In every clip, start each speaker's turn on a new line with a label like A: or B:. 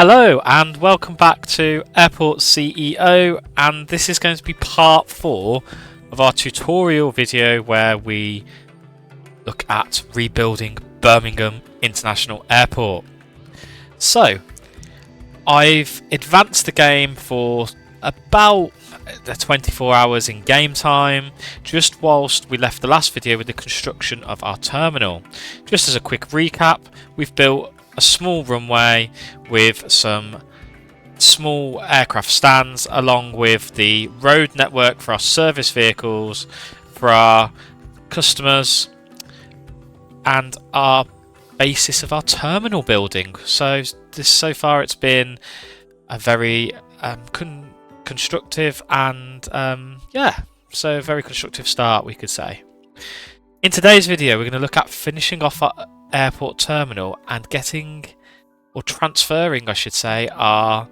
A: Hello and welcome back to Airport CEO, and this is going to be part 4 of our tutorial video where we look at rebuilding Birmingham International Airport. So, I've advanced the game for about 24 hours in game time, just whilst we left the last video with the construction of our terminal. Just as a quick recap, we've built a small runway with some small aircraft stands along with the road network for our service vehicles, for our customers, and our basis of our terminal building. So far it's been a very constructive and so very constructive start, we could say. In today's video we're going to look at finishing off our airport terminal and transferring, I should say, our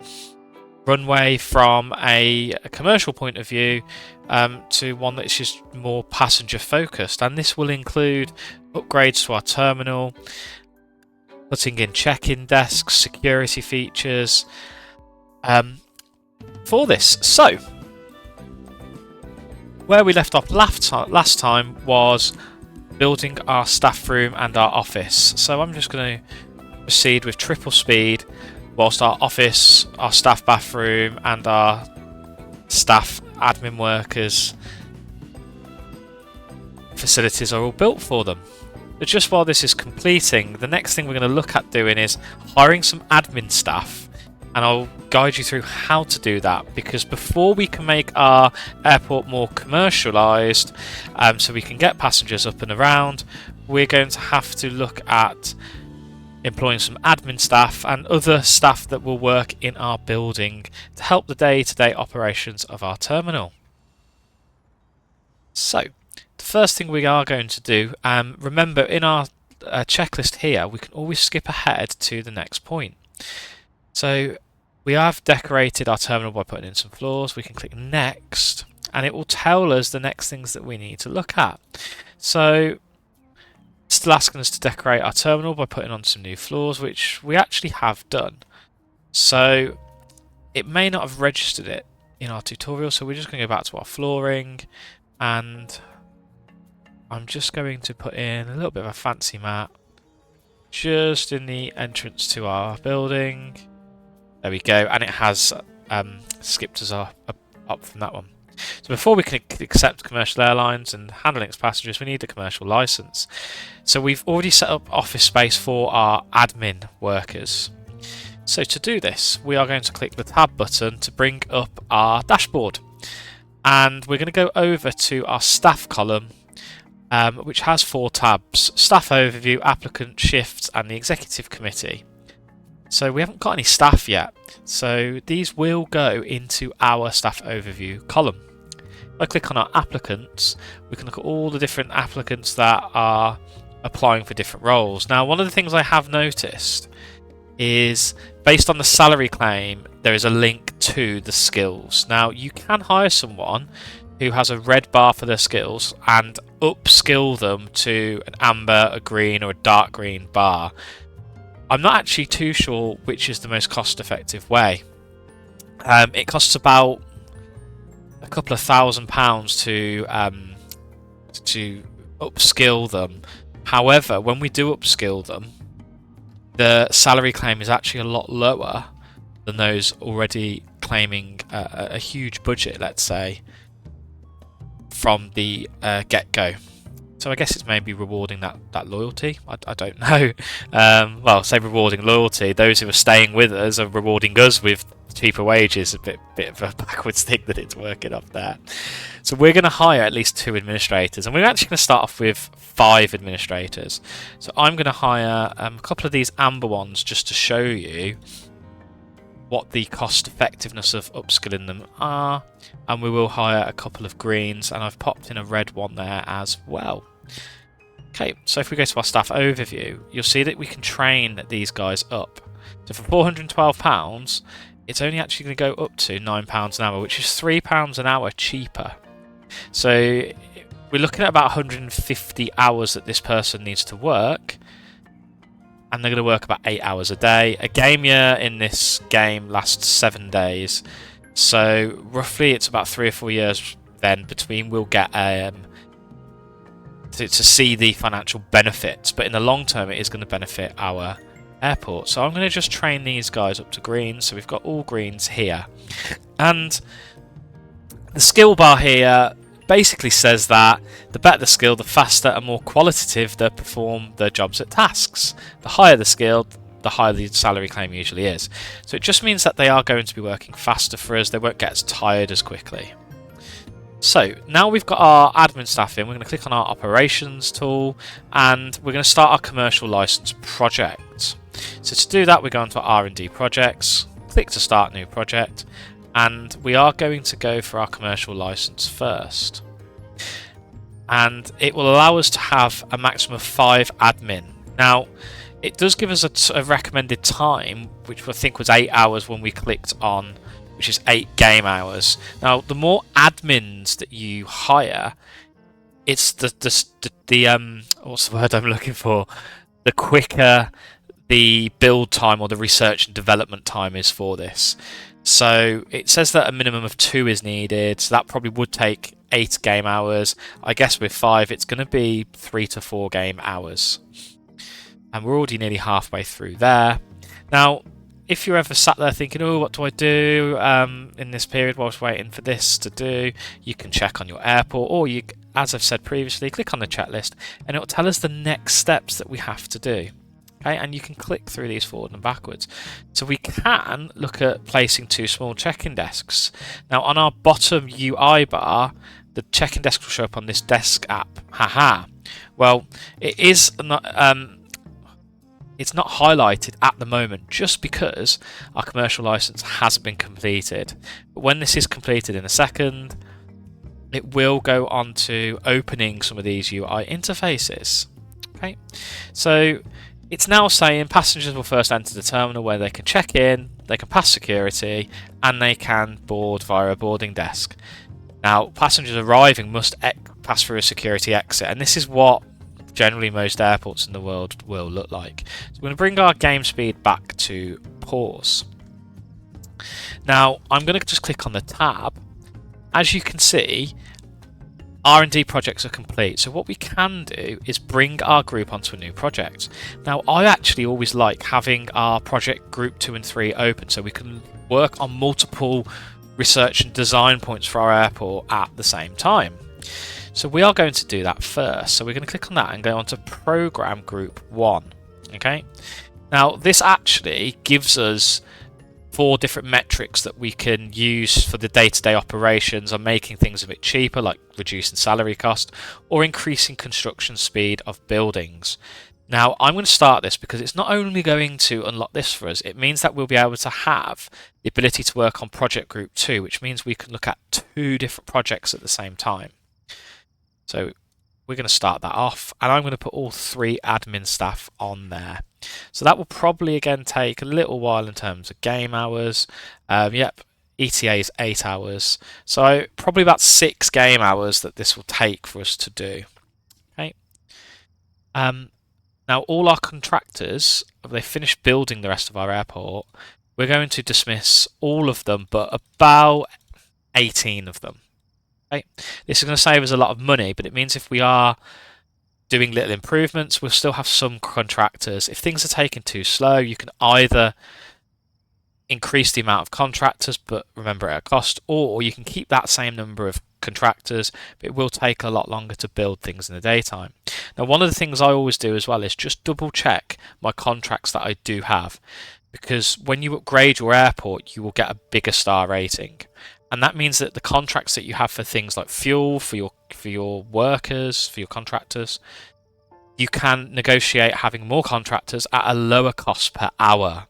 A: runway from a commercial point of view to one that is just more passenger focused, and this will include upgrades to our terminal, putting in check-in desks, security features for this. So where we left off last time was building our staff room and our office. So I'm just going to proceed with triple speed whilst our office, our staff bathroom and our staff admin workers facilities are all built for them. But just while this is completing, the next thing we're going to look at doing is hiring some admin staff, and I'll guide you through how to do that, because before we can make our airport more commercialised, so we can get passengers up and around, we're going to have to look at employing some admin staff and other staff that will work in our building to help the day-to-day operations of our terminal. So, the first thing we are going to do, remember in our checklist here, we can always skip ahead to the next point. So we have decorated our terminal by putting in some floors. We can click next and it will tell us the next things that we need to look at. So it's still asking us to decorate our terminal by putting on some new floors, which we actually have done. So it may not have registered it in our tutorial, so we're just going to go back to our flooring, and I'm just going to put in a little bit of a fancy mat just in the entrance to our building. There we go, and it has skipped us up from that one. So before we can accept commercial airlines and handling its passengers, we need a commercial license. So we've already set up office space for our admin workers. So to do this, we are going to click the tab button to bring up our dashboard. And we're going to go over to our staff column, which has 4 tabs: staff overview, applicant, shifts, and the executive committee. So we haven't got any staff yet, so these will go into our staff overview column. If I click on our applicants, we can look at all the different applicants that are applying for different roles. Now, one of the things I have noticed is, based on the salary claim, there is a link to the skills. Now, you can hire someone who has a red bar for their skills and upskill them to an amber, a green, or a dark green bar. I'm not actually too sure which is the most cost-effective way. It costs about a couple of £1,000 to upskill them. However, when we do upskill them, the salary claim is actually a lot lower than those already claiming a huge budget, let's say, from the get-go. So I guess it's maybe rewarding that loyalty. I don't know. Well, say rewarding loyalty. Those who are staying with us are rewarding us with cheaper wages. A bit of a backwards thing that it's working off there. So we're going to hire at least 2 administrators, and we're actually going to start off with 5 administrators. So I'm going to hire a couple of these amber ones just to show you what the cost effectiveness of upskilling them are, and we will hire a couple of greens, and I've popped in a red one there as well. Okay, so if we go to our staff overview, you'll see that we can train these guys up. So for £412, it's only actually going to go up to £9 an hour, which is £3 an hour cheaper. So we're looking at about 150 hours that this person needs to work, and they're going to work about 8 hours a day. A game year in this game lasts 7 days, so roughly it's about 3 or 4 years then between we'll get to see the financial benefits, but in the long term it is going to benefit our airport. So I'm going to just train these guys up to green, so we've got all greens here, and the skill bar here basically says that the better the skill, the faster and more qualitative they perform their jobs at tasks. The higher the skill, the higher the salary claim usually is. So it just means that they are going to be working faster for us, they won't get as tired as quickly. So now we've got our admin staff in, we're going to click on our operations tool and we're going to start our commercial license project. So to do that we go into R&D projects, click to start new project, and we are going to go for our commercial license first. And it will allow us to have a maximum of 5 admin. Now it does give us a recommended time, which I think was 8 hours when we clicked on, which is 8 game hours. Now, the more admins that you hire, it's the what's the word I'm looking for? The quicker the build time or the research and development time is for this. So it says that a minimum of 2 is needed. So that probably would take 8 game hours. I guess with 5, it's going to be 3 to 4 game hours. And we're already nearly halfway through there. Now, if you're ever sat there thinking, oh, what do I do in this period whilst waiting for this to do, you can check on your airport, or you, as I've said previously, click on the checklist and it will tell us the next steps that we have to do. Okay, and you can click through these forward and backwards. So we can look at placing 2 small check-in desks. Now on our bottom UI bar, the check-in desk will show up on this desk app. Haha. Well, it is not. It's not highlighted at the moment just because our commercial license hasn't been completed. But when this is completed in a second, it will go on to opening some of these UI interfaces. Okay, so it's now saying passengers will first enter the terminal where they can check in, they can pass security, and they can board via a boarding desk. Now, passengers arriving must pass through a security exit, and this is what generally most airports in the world will look like. So we're going to bring our game speed back to pause. Now I'm going to just click on the tab. As you can see, R&D projects are complete, so what we can do is bring our group onto a new project. Now I actually always like having our project group 2 and 3 open so we can work on multiple research and design points for our airport at the same time. So we are going to do that first. So we're going to click on that and go on to Program Group 1. Okay. Now this actually gives us 4 different metrics that we can use for the day-to-day operations on making things a bit cheaper, like reducing salary cost or increasing construction speed of buildings. Now I'm going to start this because it's not only going to unlock this for us, it means that we'll be able to have the ability to work on Project Group 2, which means we can look at 2 different projects at the same time. So we're going to start that off, and I'm going to put all 3 admin staff on there. So that will probably again take a little while in terms of game hours. Yep, ETA is 8 hours. So probably about 6 game hours that this will take for us to do. Okay. Now all our contractors, they finished building the rest of our airport. We're going to dismiss all of them, but about 18 of them. Okay. This is going to save us a lot of money, but it means if we are doing little improvements, we'll still have some contractors. If things are taking too slow, you can either increase the amount of contractors, but remember at a cost, or you can keep that same number of contractors, but it will take a lot longer to build things in the daytime. Now, one of the things I always do as well is just double check my contracts that I do have, because when you upgrade your airport, you will get a bigger star rating. And that means that the contracts that you have for things like fuel, for your workers, for your contractors, you can negotiate having more contractors at a lower cost per hour.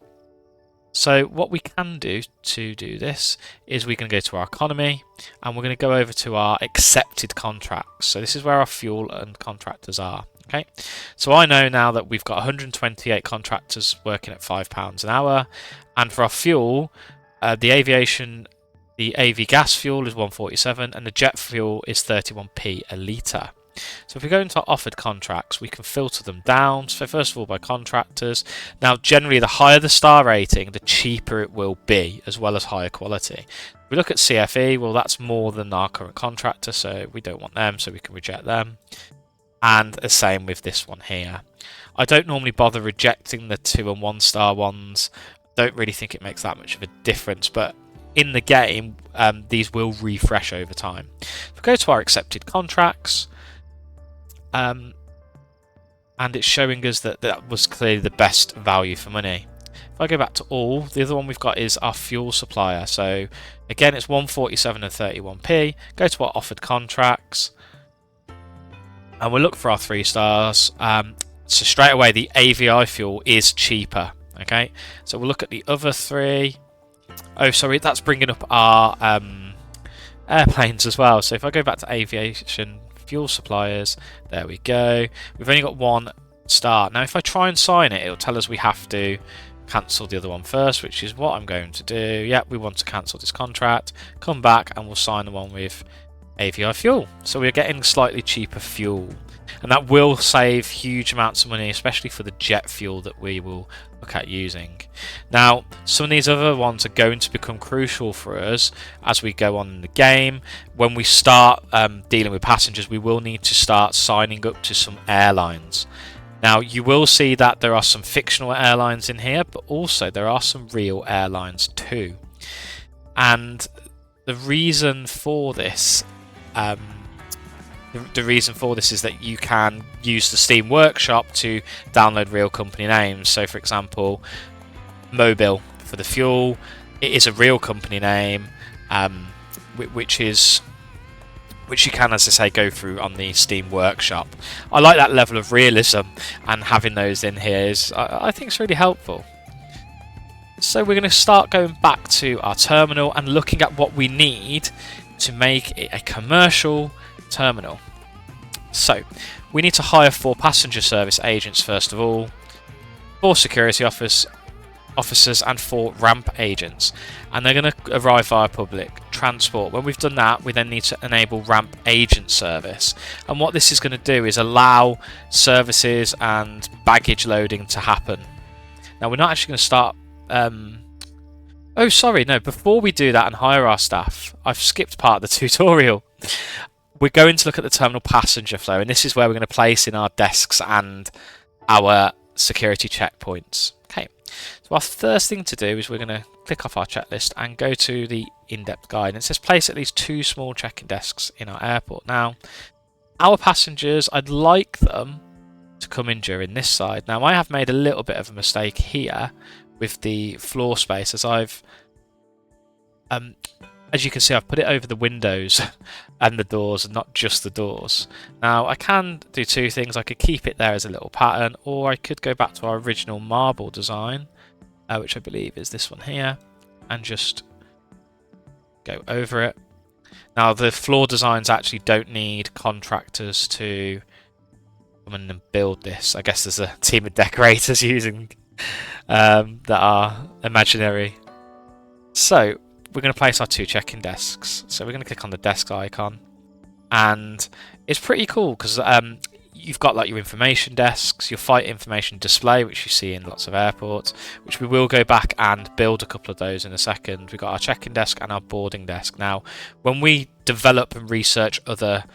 A: So what we can do to do this is we can go to our economy and we're going to go over to our accepted contracts. So this is where our fuel and contractors are. Okay, so I know now that we've got 128 contractors working at £5 an hour, and for our fuel, the aviation, the AV gas fuel is 147 and the jet fuel is 31p a litre. So if we go into our offered contracts, we can filter them down. So first of all by contractors. Now generally the higher the star rating, the cheaper it will be, as well as higher quality. If we look at CFE, well that's more than our current contractor, so we don't want them, so we can reject them. And the same with this one here. I don't normally bother rejecting the 2 and 1 star ones. Don't really think it makes that much of a difference, but in the game these will refresh over time. If we go to our accepted contracts, and it's showing us that that was clearly the best value for money. If I go back to all, the other one we've got is our fuel supplier. So again it's 147 and 31p. Go to our offered contracts and we'll look for our 3 stars. So straight away the AVI fuel is cheaper. Okay, so we'll look at the other 3. Oh sorry, that's bringing up our airplanes as well. So if I go back to aviation fuel suppliers, there we go. We've only got 1 star. Now if I try and sign it, it'll tell us we have to cancel the other one first, which is what I'm going to do. Yep, we want to cancel this contract. Come back and we'll sign the one with AVI fuel. So we're getting slightly cheaper fuel, and that will save huge amounts of money, especially for the jet fuel that we will look at using. Now some of these other ones are going to become crucial for us as we go on in the game. When we start dealing with passengers, we will need to start signing up to some airlines. Now you will see that there are some fictional airlines in here, but also there are some real airlines too. And the reason for this is that you can use the Steam Workshop to download real company names. So for example, Mobile for the fuel, it is a real company name, which you can, as I say, go through on the Steam Workshop. I like that level of realism, and having those in here is, I think, it's really helpful. So we're going to start going back to our terminal and looking at what we need to make it a commercial terminal. So we need to hire 4 passenger service agents first of all, 4 security officers and 4 ramp agents, and they're going to arrive via public transport. When we've done that, we then need to enable ramp agent service, and what this is going to do is allow services and baggage loading to happen. Now we're not actually going to start oh sorry, no, before we do that and hire our staff, I've skipped part of the tutorial. We're going to look at the terminal passenger flow, and this is where we're going to place in our desks and our security checkpoints. Okay, so our first thing to do is we're going to click off our checklist and go to the in-depth guide, and it says place at least 2 small check-in desks in our airport. Now our passengers, I'd like them to come in during this side. Now I have made a little bit of a mistake here with the floor space, as I've as you can see, I've put it over the windows and the doors, and not just the doors. Now I can do 2 things. I could keep it there as a little pattern, or I could go back to our original marble design, which I believe is this one here, and just go over it. Now the floor designs actually don't need contractors to come in and build this. I guess there's a team of decorators using that are imaginary. So we're going to place our 2 check-in desks. So we're going to click on the desk icon, and it's pretty cool because you've got like your information desks, your flight information display, which you see in lots of airports, which we will go back and build a couple of those in a second. We've got our check-in desk and our boarding desk. Now when we develop and research other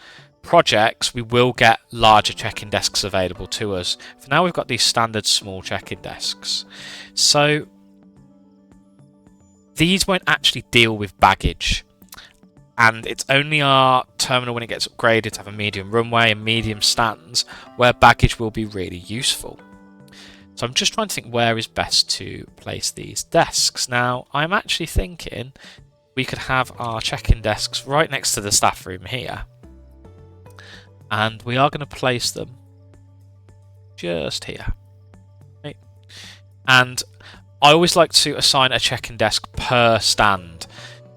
A: projects, we will get larger check-in desks available to us. For now we've got these standard small check-in desks. So these won't actually deal with baggage, and it's only our terminal when it gets upgraded to have a medium runway and medium stands where baggage will be really useful. So I'm just trying to think where is best to place these desks. Now I'm actually thinking we could have our check-in desks right next to the staff room here, and we are going to place them just here. Okay. And I always like to assign a check-in desk per stand.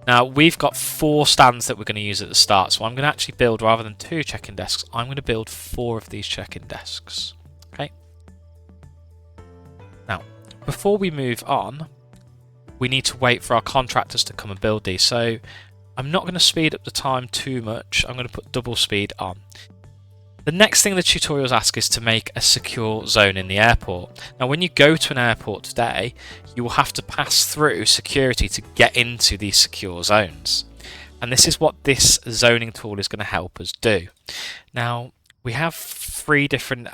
A: Now we've got 4 stands that we're going to use at the start, so I'm going to actually build, rather than 2 check-in desks, I'm going to build 4 of these check-in desks. Okay. Now before we move on, we need to wait for our contractors to come and build these, so I'm not going to speed up the time too much. I'm going to put double speed on. The next thing the tutorials ask is to make a secure zone in the airport. Now when you go to an airport today, you will have to pass through security to get into these secure zones. And this is what this zoning tool is going to help us do. Now we have three different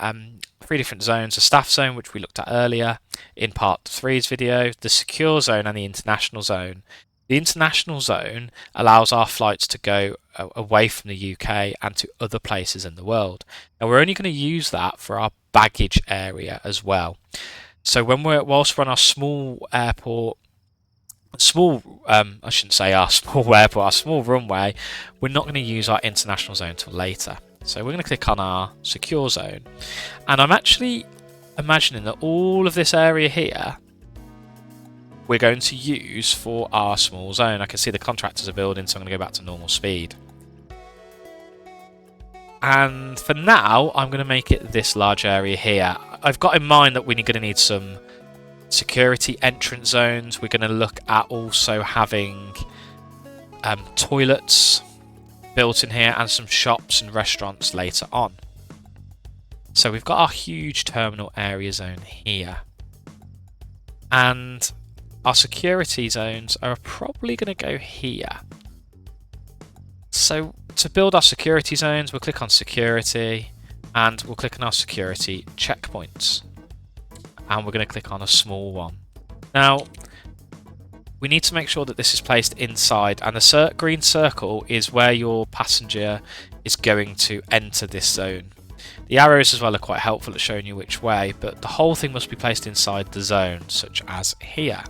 A: zones: a staff zone, which we looked at earlier in part 3's video, the secure zone, and the international zone. The international zone allows our flights to go away from the UK and to other places in the world. Now we're only going to use that for our baggage area as well. So whilst we're on our small airport, I shouldn't say our small airport, our small runway, we're not going to use our international zone till later. So we're going to click on our secure zone, and I'm actually imagining that all of this area here we're going to use for our small zone. I can see the contractors are building, so I'm going to go back to normal speed. And for now, I'm going to make it this large area here. I've got in mind that we're going to need some security entrance zones. We're going to look at also having toilets built in here and some shops and restaurants later on. So we've got our huge terminal area zone here. And our security zones are probably going to go here. So to build our security zones, we'll click on security and we'll click on our security checkpoints. And we're going to click on a small one. Now, we need to make sure that this is placed inside, and the green circle is where your passenger is going to enter this zone. The arrows as well are quite helpful at showing you which way, but the whole thing must be placed inside the zone, such as here.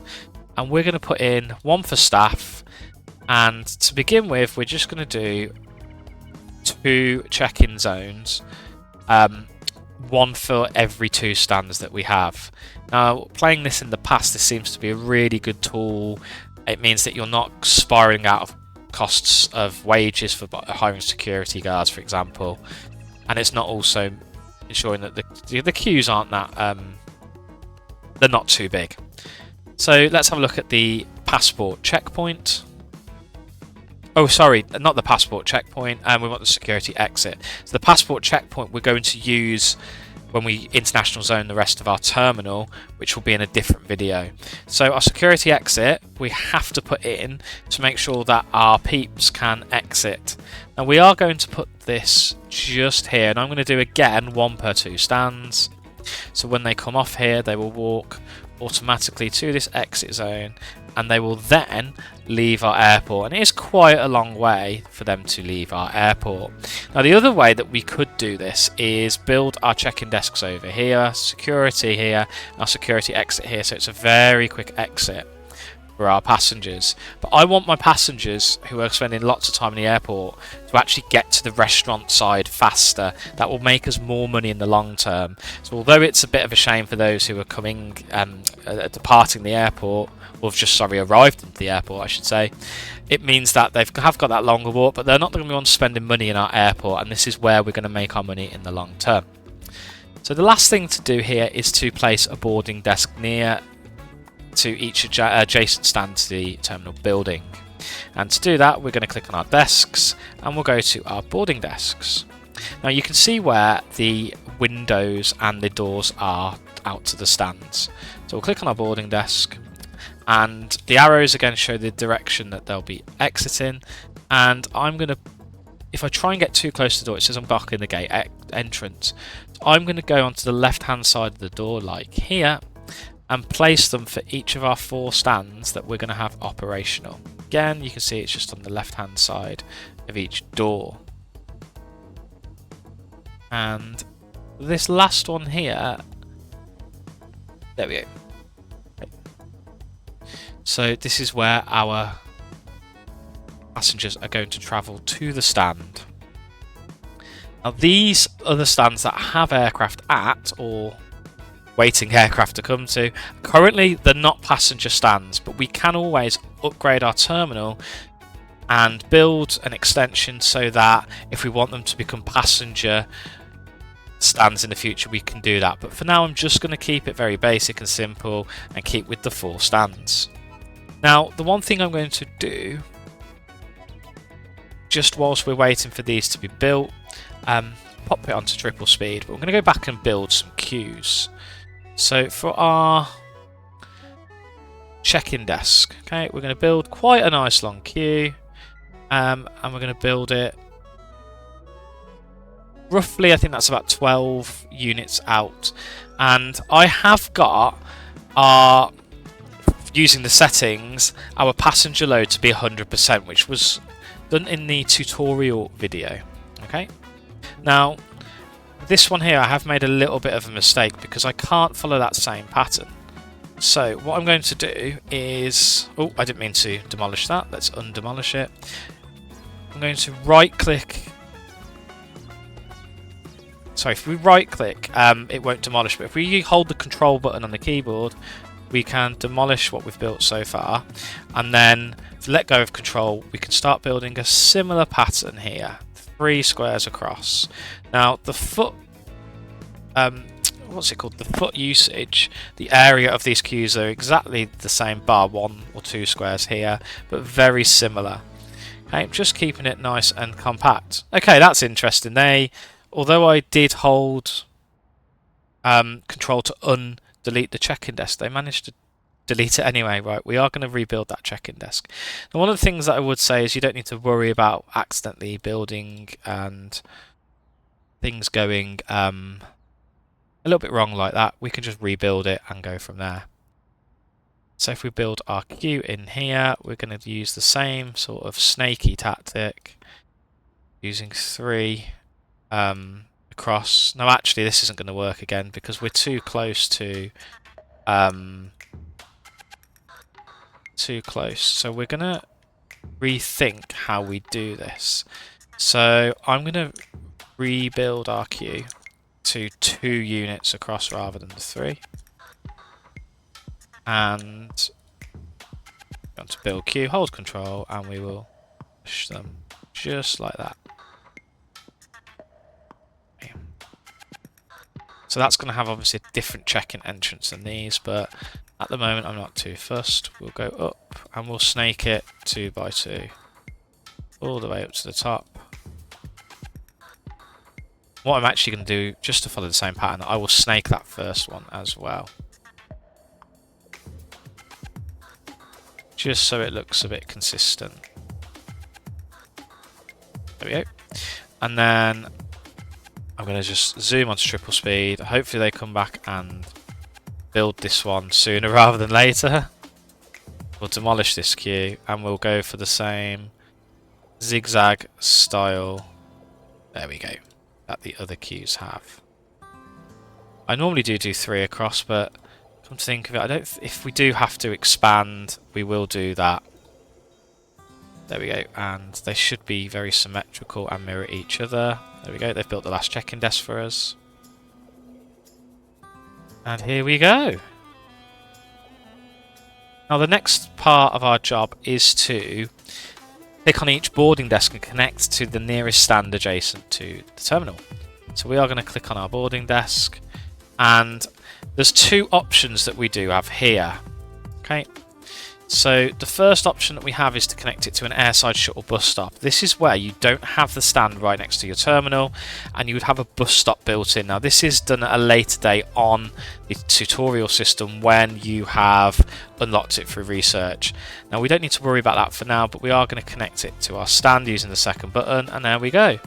A: And we're going to put in one for staff, and to begin with we're just going to do 2 check-in zones, one for every 2 stands that we have. Now playing this in the past, this seems to be a really good tool. It means that you're not spiraling out of costs of wages for hiring security guards, for example, and it's not also ensuring that the queues aren't that they're not too big. So let's have a look at the passport checkpoint. Oh, sorry, not the passport checkpoint, and we want the security exit. So the passport checkpoint we're going to use when we international zone the rest of our terminal, which will be in a different video. So our security exit, we have to put in to make sure that our peeps can exit. Now we are going to put this just here, and I'm going to do again 1 per 2 stands. So when they come off here, they will walk automatically to this exit zone, and they will then leave our airport, and it is quite a long way for them to leave our airport. Now the other way that we could do this is build our check-in desks over here, security here, our security exit here, so it's a very quick exit for our passengers. But I want my passengers who are spending lots of time in the airport to actually get to the restaurant side faster. That will make us more money in the long term. So although it's a bit of a shame for those who are coming departing the airport, or have just arrived into the airport I should say, it means that they have got that longer walk, but they're not going to be on spending money in our airport, and this is where we're going to make our money in the long term. So the last thing to do here is to place a boarding desk near to each adjacent stand to the terminal building, and to do that we're going to click on our desks and we'll go to our boarding desks. Now you can see where the windows and the doors are out to the stands, so we'll click on our boarding desk, and the arrows again show the direction that they'll be exiting, and I'm going to, if I try and get too close to the door, it says I'm blocking the gate entrance, so I'm going to go onto the left hand side of the door like here and place them for each of our 4 stands that we're going to have operational. Again, you can see it's just on the left hand side of each door. And this last one here, there we go. Okay. So this is where our passengers are going to travel to the stand. Now these other stands that have aircraft at, or waiting aircraft to come to, currently they're not passenger stands, but we can always upgrade our terminal and build an extension so that if we want them to become passenger stands in the future we can do that. But for now I'm just going to keep it very basic and simple and keep with the 4 stands. Now the one thing I'm going to do, just whilst we're waiting for these to be built, pop it onto triple speed, but we're going to go back and build some queues. So for our check-in desk, okay, we're going to build quite a nice long queue, and we're going to build it roughly, I think that's about 12 units out. And I have got our, using the settings, our passenger load to be 100%, which was done in the tutorial video. Okay, now this one here I have made a little bit of a mistake because I can't follow that same pattern. So what I'm going to do is, oh, I didn't mean to demolish that, let's undemolish it. I'm going to right click. Sorry, if we right click, it won't demolish, but if we hold the control button on the keyboard, we can demolish what we've built so far. And then if we let go of control, we can start building a similar pattern here, 3 squares across. Now the foot, what's it called? The foot usage, the area of these queues are exactly the same, bar 1 or 2 squares here, but very similar. Okay, just keeping it nice and compact. Okay, that's interesting. Although I did hold control to undelete the check-in desk, they managed to delete it anyway. Right, we are going to rebuild that check-in desk. Now, one of the things that I would say is you don't need to worry about accidentally building and things going a little bit wrong like that. We can just rebuild it and go from there. So if we build our queue in here, we're going to use the same sort of snaky tactic, using 3 across. Now actually this isn't going to work again because we're too close to so we're going to rethink how we do this. So I'm going to rebuild our queue to 2 units across rather than the 3, and we're going to build queue, hold control, and we will push them just like that. So that's going to have obviously a different check-in entrance than these, but at the moment I'm not too fussed. We'll go up and we'll snake it 2 by 2 all the way up to the top. What I'm actually going to do, just to follow the same pattern, I will snake that first one as well, just so it looks a bit consistent. There we go. And then I'm going to just zoom onto triple speed. Hopefully they come back and build this one sooner rather than later. We'll demolish this queue and we'll go for the same zigzag style. There we go. That the other queues have. I normally do 3 across, but come to think of it, if we do have to expand, we will do that. There we go, and they should be very symmetrical and mirror each other. There we go, they've built the last check-in desk for us. And here we go. Now the next part of our job is to click on each boarding desk and connect to the nearest stand adjacent to the terminal. So we are going to click on our boarding desk, and there's 2 options that we do have here. Okay, so the first option that we have is to connect it to an airside shuttle bus stop. This is where you don't have the stand right next to your terminal and you would have a bus stop built in. Now this is done at a later date on the tutorial system when you have unlocked it through research. Now we don't need to worry about that for now, but we are going to connect it to our stand using the second button, and there we go.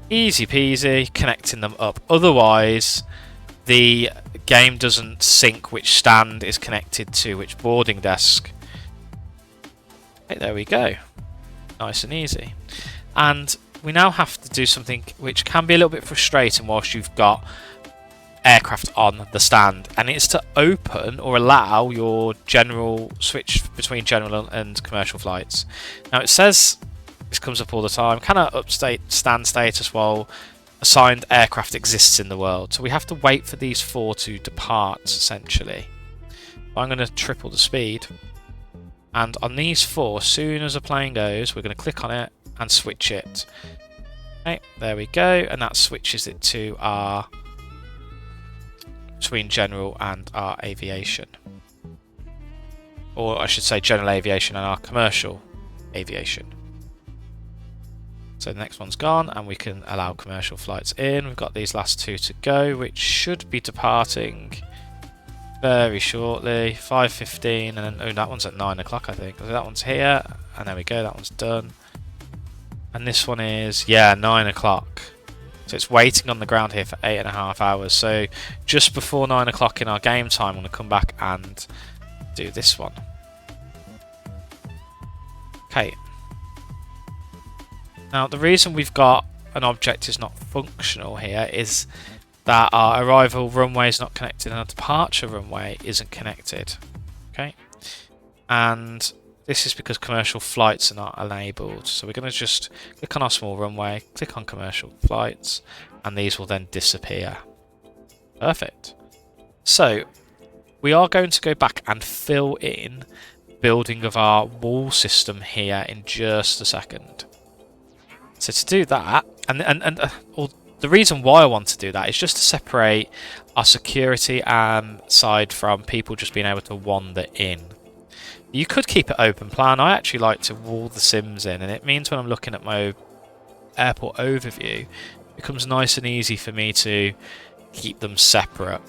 A: Easy peasy connecting them up. Otherwise the game doesn't sync which stand is connected to which boarding desk. Okay, there we go. Nice and easy. And we now have to do something which can be a little bit frustrating whilst you've got aircraft on the stand, and it's to open or allow your general switch between general and commercial flights. Now it says, this comes up all the time, cannot update stand status while assigned aircraft exists in the world. So we have to wait for these 4 to depart, essentially. I'm going to triple the speed, and on these 4, as soon as a plane goes, we're going to click on it and switch it. Okay, there we go, and that switches it to our between general and our aviation, or I should say general aviation and our commercial aviation. So the next one's gone, and we can allow commercial flights in. We've got these last 2 to go, which should be departing very shortly. 5:15, and then oh, that one's at 9 o'clock, I think. So that one's here, and there we go. That one's done. And this one is 9 o'clock. So it's waiting on the ground here for 8.5 hours. So just before 9 o'clock in our game time, I'm going to come back and do this one. Okay. Now the reason we've got an object is not functional here is that our arrival runway is not connected and our departure runway isn't connected. Okay, and this is because commercial flights are not enabled. So we're going to just click on our small runway, click on commercial flights, and these will then disappear. Perfect. So we are going to go back and fill in building of our wall system here in just a second. So to do that, the reason why I want to do that is just to separate our security side from people just being able to wander in. You could keep it open plan. I actually like to wall the sims in, and it means when I'm looking at my airport overview, it becomes nice and easy for me to keep them separate.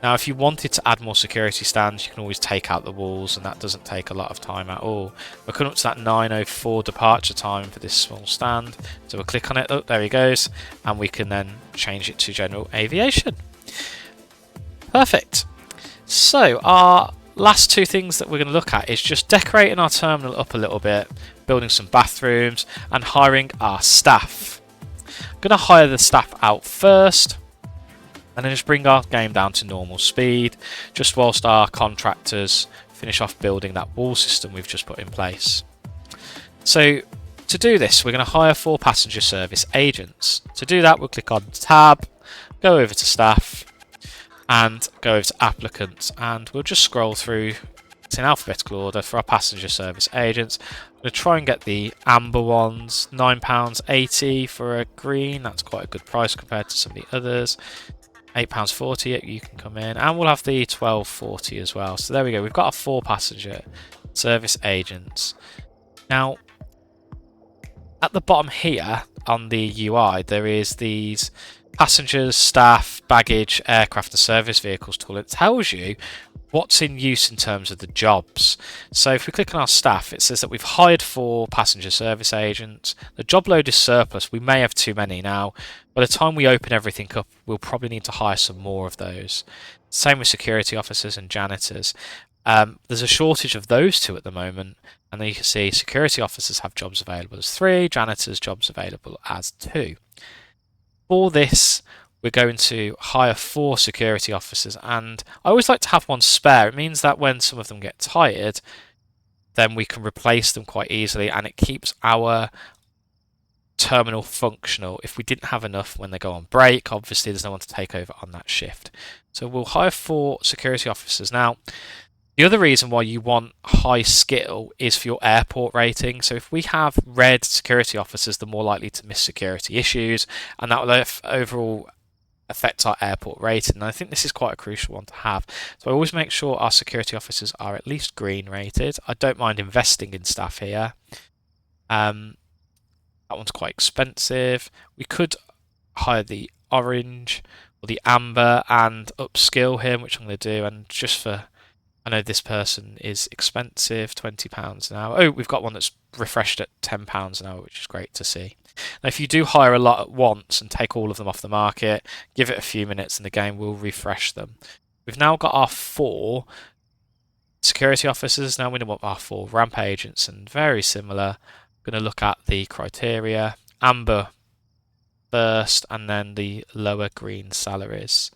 A: Now, if you wanted to add more security stands, you can always take out the walls, and that doesn't take a lot of time at all. We're coming up to that 9:04 departure time for this small stand, so we'll click on it. Oh, there he goes, and we can then change it to general aviation. Perfect. So our last 2 things that we're going to look at is just decorating our terminal up a little bit, building some bathrooms, and hiring our staff. I'm going to hire the staff out first, and then just bring our game down to normal speed, just whilst our contractors finish off building that wall system we've just put in place. So to do this, we're going to hire 4 passenger service agents. To do that, we'll click on tab, go over to staff, and go over to applicants, and we'll just scroll through. It's in alphabetical order for our passenger service agents. I'm going to try and get the amber ones, £9.80 for a green. That's quite a good price compared to some of the others. £8.40, you can come in, and we'll have the £12.40 as well. So there we go, we've got our 4 passenger service agents. Now, at the bottom here on the UI, there is these passengers, staff, baggage, aircraft and service vehicles tool. It tells you what's in use in terms of the jobs. So if we click on our staff, it says that we've hired 4 passenger service agents. The job load is surplus. We may have too many now. By the time we open everything up, we'll probably need to hire some more of those. Same with security officers and janitors. There's a shortage of those 2 at the moment, and then you can see security officers have jobs available as 3, janitors jobs available as 2. For this, we're going to hire 4 security officers, and I always like to have one spare. It means that when some of them get tired, then we can replace them quite easily, and it keeps our terminal functional. If we didn't have enough when they go on break, obviously there's no one to take over on that shift. So we'll hire 4 security officers. Now, the other reason why you want high skill is for your airport rating. So if we have red security officers, they're more likely to miss security issues, and that will overall affect our airport rating. And I think this is quite a crucial one to have. So I always make sure our security officers are at least green rated. I don't mind investing in staff here. That one's quite expensive. We could hire the orange or the amber and upskill him, which I'm going to do. And just for, I know this person is expensive, £20 an hour. Oh, we've got one that's refreshed at £10 an hour, which is great to see. Now, if you do hire a lot at once and take all of them off the market, give it a few minutes and the game will refresh them. We've now got our 4 security officers. Now we want our 4 ramp agents, and very similar. I'm going to look at the criteria. Amber first, and then the lower green salaries.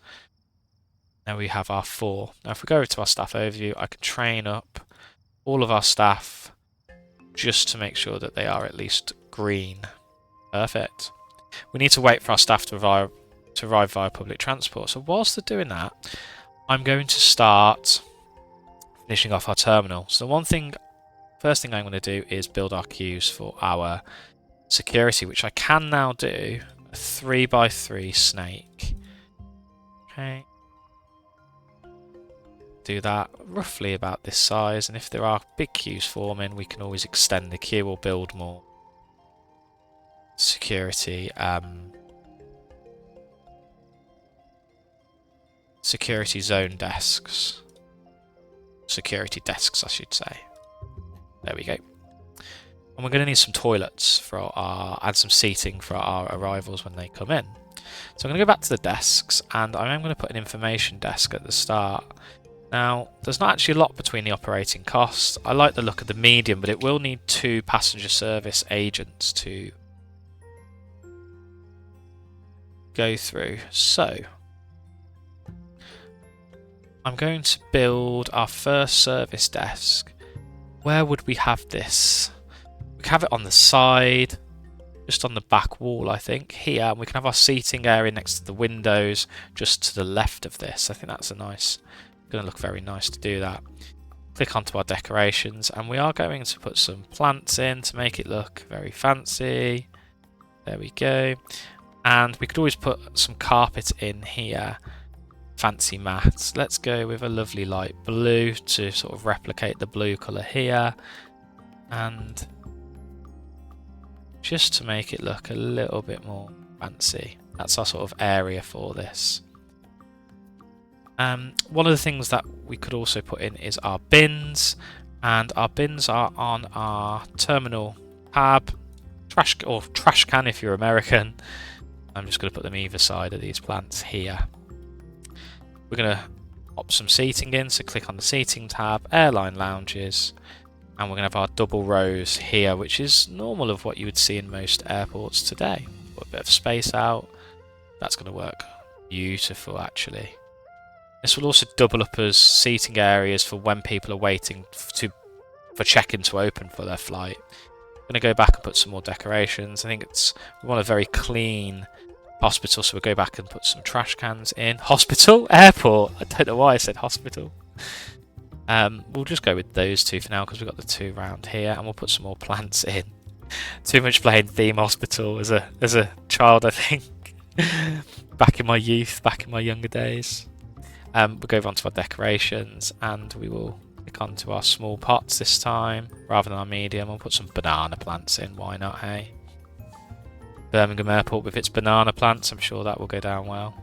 A: Now we have our 4. Now if we go over to our staff overview, I can train up all of our staff just to make sure that they are at least green. Perfect. We need to wait for our staff to arrive via public transport. So whilst they're doing that, I'm going to start finishing off our terminal. So first thing I'm going to do is build our queues for our security, which I can now do a 3x3 snake. Okay. Do that roughly about this size, and if there are big queues forming, we can always extend the queue or build more. security security zone desks. Security desks, I should say. There we go. And we're going to need some toilets for and some seating for our arrivals when they come in. So I'm going to go back to the desks, and I am going to put an information desk at the start. Now, there's not actually a lot between the operating costs. I like the look of the medium, but it will need 2 passenger service agents to go through. So, I'm going to build our first service desk. Where would we have this? We can have it on the side, just on the back wall, I think, here. And we can have our seating area next to the windows, just to the left of this. I think that's going to look very nice to do that. Click onto our decorations, and we are going to put some plants in to make it look very fancy. There we go. And we could always put some carpet in here. Fancy mats. Let's go with a lovely light blue to sort of replicate the blue colour here, and just to make it look a little bit more fancy. That's our sort of area for this. One of the things that we could also put in is our bins, and our bins are on our terminal tab, trash can if you're American. I'm just going to put them either side of these plants here. We're going to pop some seating in, so click on the seating tab, airline lounges, and we're going to have our double rows here, which is normal of what you would see in most airports today. Put a bit of space out. That's going to work beautiful, actually. This will also double up as seating areas for when people are waiting for check-in to open for their flight. I'm going to go back and put some more decorations. I think we want a very clean hospital, so we'll go back and put some trash cans in. Hospital? Airport? I don't know why I said hospital. We'll just go with those 2 for now because we've got the 2 round here, and we'll put some more plants in. Too much playing theme hospital as a child, I think. Back in my youth, back in my younger days. We'll go over onto our decorations, and we will click onto our small pots this time rather than our medium. We'll put some banana plants in, why not, hey? Birmingham Airport with its banana plants, I'm sure that will go down well.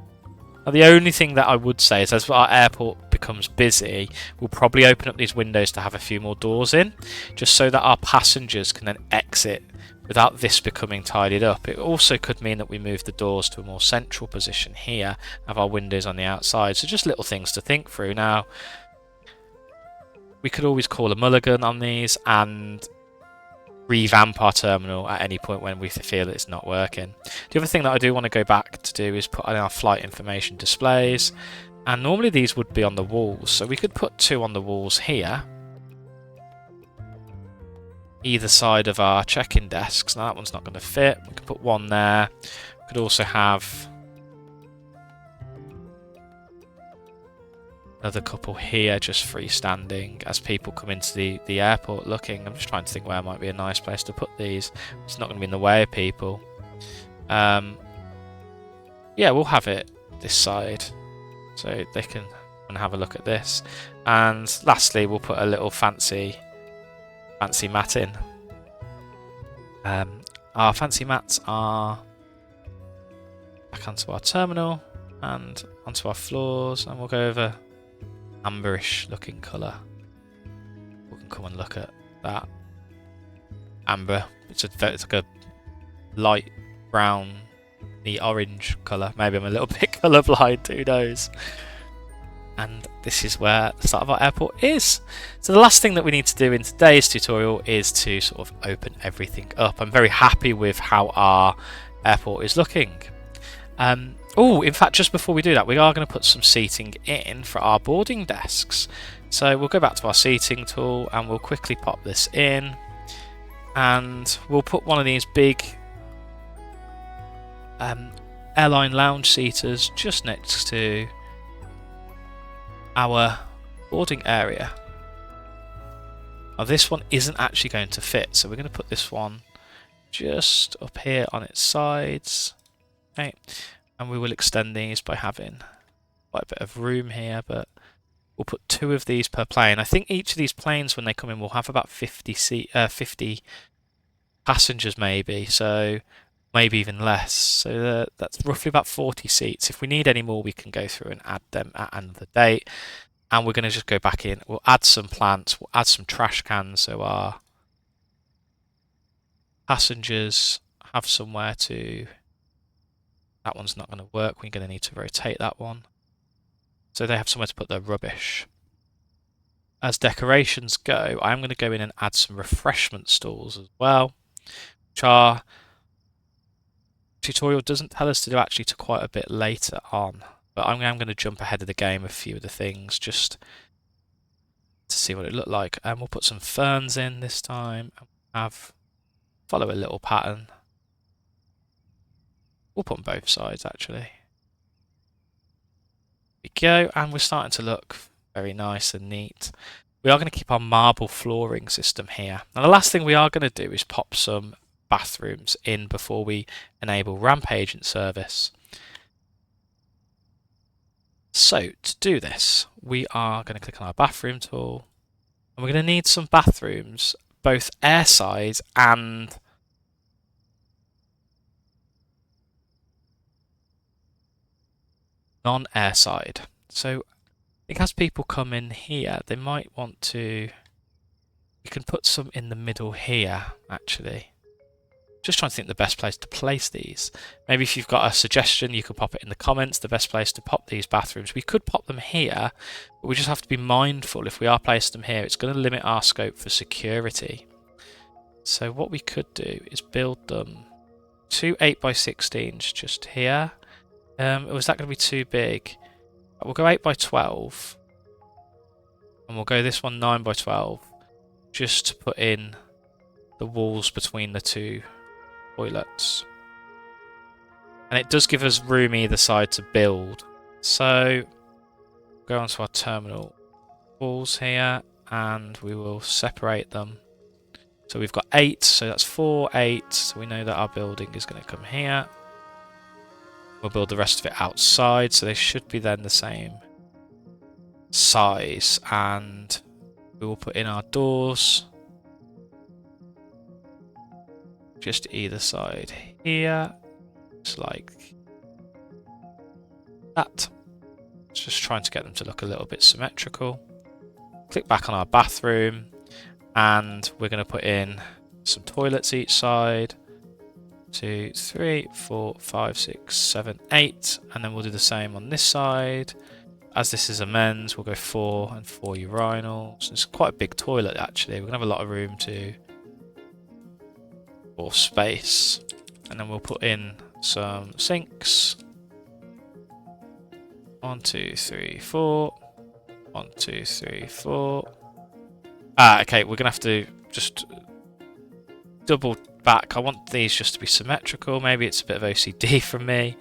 A: Now, the only thing that I would say is as our airport becomes busy, we'll probably open up these windows to have a few more doors in, just so that our passengers can then exit without this becoming tidied up. It also could mean that we move the doors to a more central position here, have our windows on the outside, so just little things to think through. Now, we could always call a mulligan on these and revamp our terminal at any point when we feel it's not working. The other thing that I do want to go back to do is put in our flight information displays, and normally these would be on the walls, so we could put 2 on the walls here, either side of our check-in desks. Now that one's not going to fit. We could put 1 there. We could also have another couple here just freestanding as people come into the airport looking. I'm just trying to think where might be a nice place to put these. It's not going to be in the way of people. Yeah, we'll have it this side so they can have a look at this. And lastly, we'll put a little fancy mat in. Our fancy mats are back onto our terminal and onto our floors, and we'll go over amberish looking colour. We can come and look at that. Amber. It's like a light brown, the orange colour. Maybe I'm a little bit colourblind, who knows. And this is where the start of our airport is. So the last thing that we need to do in today's tutorial is to sort of open everything up. I'm very happy with how our airport is looking. Oh, in fact, just before we do that, we are going to put some seating in for our boarding desks. So we'll go back to our seating tool and we'll quickly pop this in. And we'll put one of these big airline lounge seaters just next to our boarding area. Now this one isn't actually going to fit, so we're going to put this one just up here on its sides. Okay, and we will extend these by having quite a bit of room here, but we'll put 2 of these per plane. I think each of these planes, when they come in, will have about 50 passengers maybe, so maybe even less. So that's roughly about 40 seats. If we need any more, we can go through and add them at another date. And we're going to just go back in. We'll add some plants. We'll add some trash cans so our passengers have somewhere to... That one's not going to work. We're going to need to rotate that one. So they have somewhere to put their rubbish. As decorations go, I'm going to go in and add some refreshment stalls as well, which our tutorial doesn't tell us to do actually to quite a bit later on. But I'm going to jump ahead of the game a few of the things just to see what it looked like. And we'll put some ferns in this time and follow a little pattern. We'll put on both sides actually. There we go, and we're starting to look very nice and neat. We are going to keep our marble flooring system here. Now the last thing we are going to do is pop some bathrooms in before we enable ramp agent service. So to do this, we are going to click on our bathroom tool, and we're going to need some bathrooms, both airside and non-airside. So I think as people come in here, they might want to... You can put some in the middle here, actually. Just trying to think the best place to place these. Maybe if you've got a suggestion, you could pop it in the comments, the best place to pop these bathrooms. We could pop them here, but we just have to be mindful if we are placing them here, it's going to limit our scope for security. So what we could do is build them 2 8x16s just here. Or is that going to be too big? We'll go 8x12. And we'll go this one 9x12. Just to put in the walls between the two toilets. And it does give us room either side to build. So go onto our terminal walls here and we will separate them. So we've got 8, so that's 4, 8. So we know that our building is going to come here. We'll build the rest of it outside, so they should be then the same size. And we will put in our doors just either side here, just like that. Just trying to get them to look a little bit symmetrical. Click back on our bathroom, and we're going to put in some toilets each side. 2, 3, 4, 5, 6, 7, 8, and then we'll do the same on this side. As this is a men's, we'll go 4 and 4 urinals. It's quite a big toilet actually. We're gonna have a lot of room for space, and then we'll put in some sinks. 1, 2, 3, 4. 1, 2, 3, 4. Okay, we're gonna have to just double back. I want these just to be symmetrical. Maybe it's a bit of OCD from me.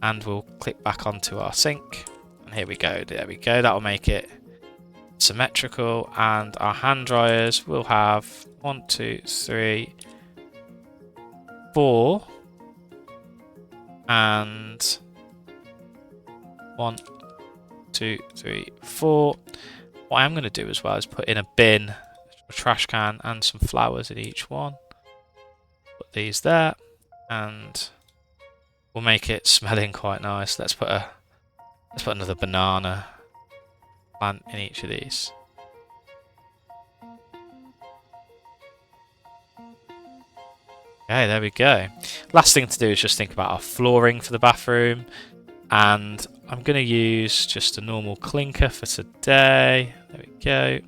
A: And we'll click back onto our sink. And here we go. There we go. That'll make it symmetrical. And our hand dryers will have 1, 2, 3, 4. And 1, 2, 3, 4. What I'm going to do as well is put in a bin, a trash can, and some flowers in each one. Put these there, and we'll make it smelling quite nice. Let's put another banana plant in each of these. Okay, there we go. Last thing to do is just think about our flooring for the bathroom, and I'm going to use just a normal clinker for today. There we go.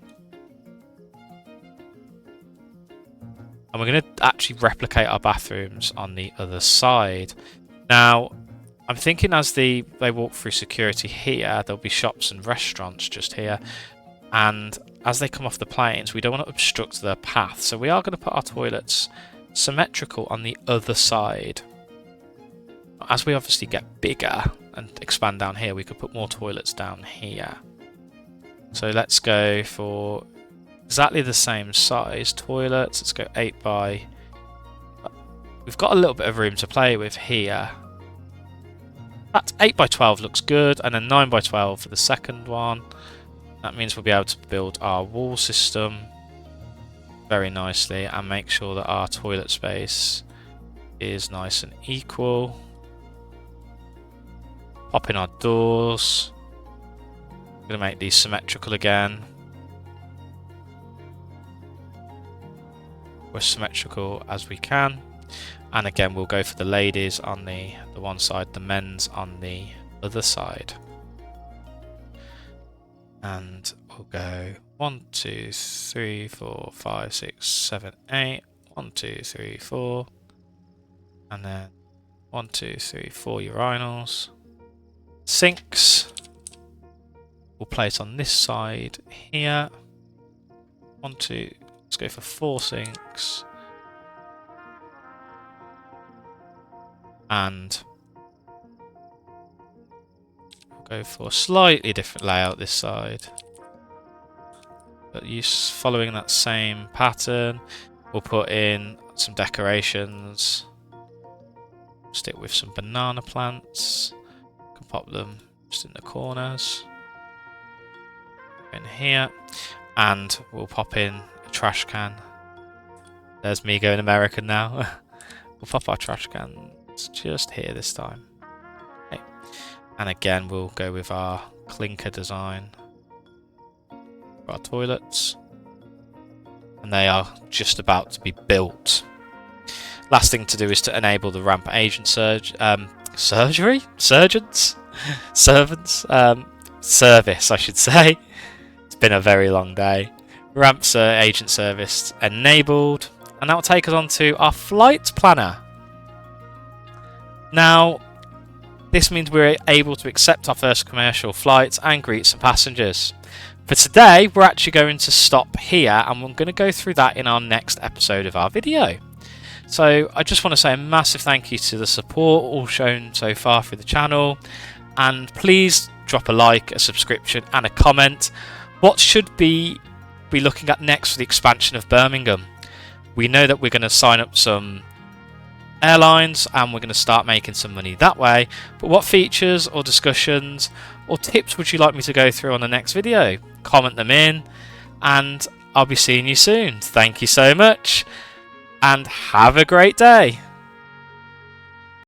A: And we're going to actually replicate our bathrooms on the other side. Now, I'm thinking as they walk through security here, there'll be shops and restaurants just here. And as they come off the planes, we don't want to obstruct their path. So we are going to put our toilets symmetrical on the other side. As we obviously get bigger and expand down here, we could put more toilets down here. So let's go for exactly the same size toilets. Let's go 8 by... We've got a little bit of room to play with here. That 8 by 12 looks good, and then 9 by 12 for the second one. That means we'll be able to build our wall system very nicely and make sure that our toilet space is nice and equal. Pop in our doors. I'm going to make these symmetrical again. We're symmetrical as we can. And again, we'll go for the ladies on the one side, the men's on the other side. And we'll go 1, 2, 3, 4, 5, 6, 7, 8. 1, 2, 3, 4. And then 1, 2, 3, 4 urinals. Sinks. We'll place on this side here. 1, 2. Let's go for 4 sinks. And we'll go for a slightly different layout this side. But following that same pattern, we'll put in some decorations. Stick with some banana plants. Can pop them just in the corners. In here. And we'll pop in a trash can. There's me going American now. We'll pop our trash cans just here this time. Okay. And again, we'll go with our clinker design for our toilets. And they are just about to be built. Last thing to do is to enable the ramp agent service, I should say. It's been a very long day. Ramp agent service enabled, and that will take us on to our flight planner. Now, this means we're able to accept our first commercial flights and greet some passengers. For today, we're actually going to stop here, and we're going to go through that in our next episode of our video. So I just want to say a massive thank you to the support all shown so far through the channel, and please drop a like, a subscription and a comment. What should be looking at next for the expansion of Birmingham? We know that we're going to sign up some airlines and we're going to start making some money that way, but what features or discussions or tips would you like me to go through on the next video? Comment them in, and I'll be seeing you soon. Thank you so much and have a great day.